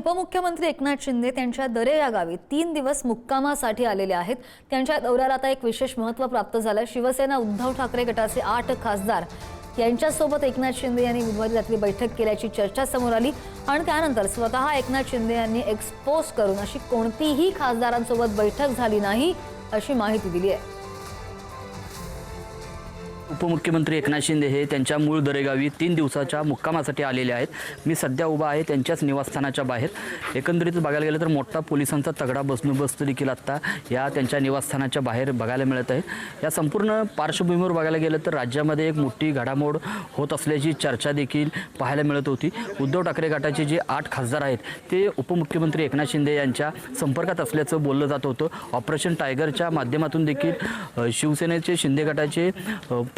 उपमुख्यमंत्री एकनाथ शिंदे त्यांच्या दरे या गावी 3 दिवस मुक्कामासाठी आलेले आहेत। त्यांच्या दौऱ्याला आता एक विशेष महत्त्व प्राप्त झालं। शिवसेना उद्धव ठाकरे गटाचे 8 खासदार यांच्यासोबत एकनाथ शिंदे यांनी बुधवारी रात्री बैठक केल्याची चर्चा समोर आली आणि त्यानंतर स्वतः एकनाथ शिंदे यांनी एक्सपोज करून अशी कोणतीही खासदारांसोबत बैठक झाली नाही अशी माहिती दिली आहे। उपमुख्यमंत्री एकनाथ शिंदे हे त्यांच्या मूळ दरेगावी 3 दिवसाच्या मुक्कामासाठी आलेले आहेत। मी सध्या उभा आहे त्यांच्याच निवासस्थानाच्या बाहेर। एकंदरीत बघायला गेलं तर मोठा पोलिसांचा तगडा बंदोबस्त देखील आता या त्यांच्या निवासस्थानाच्या बाहेर बघायला मिळत आहे। या संपूर्ण पार्श्वभूमीवर बघायला गेलं तर राज्यामध्ये एक मोठी घडामोड होत असल्याची चर्चा देखील पाहायला मिळत होती। उद्धव ठाकरे गटाचे जे 8 खासदार आहेत ते उपमुख्यमंत्री एकनाथ शिंदे यांच्या संपर्कात असल्याचं बोललं जात होतं। ऑपरेशन टायगरच्या माध्यमातून देखील शिवसेनेचे शिंदे गटाचे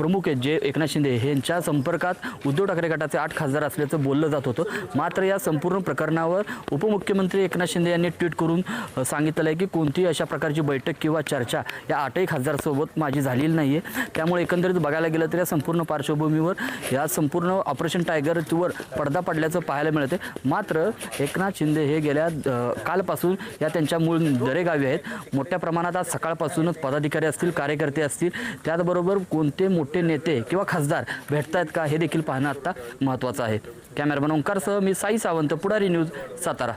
प्रमुख आहेत जे एकनाथ शिंदे यांच्या संपर्कात उद्धव ठाकरे गटाचे 8 खासदार असल्याचं बोललं जात होतं। मात्र या संपूर्ण प्रकरणावर उपमुख्यमंत्री एकनाथ शिंदे यांनी ट्विट करून सांगितलं आहे की कोणतीही अशा प्रकारची बैठक किंवा चर्चा या 8ही खासदारांसोबत माझी झालेली नाही आहे। त्यामुळे एकंदरीत बघायला गेलं तर या संपूर्ण पार्श्वभूमीवर या संपूर्ण ऑपरेशन टायगरवर पडदा पडल्याचं पाहायला मिळते। मात्र एकनाथ शिंदे हे गेल्या कालपासून या त्यांच्या मूळ दरेगावी आहेत। मोठ्या प्रमाणात आज सकाळपासूनच पदाधिकारी असतील, कार्यकर्ते असतील, त्याचबरोबर कोणते मोठे नेते किंवा खासदार भेटतायत का हे देखील पाहणं आता महत्त्वाचं आहे। कॅमेरामन ओंकारसह मी साई सावंत, पुढारी न्यूज, सातारा।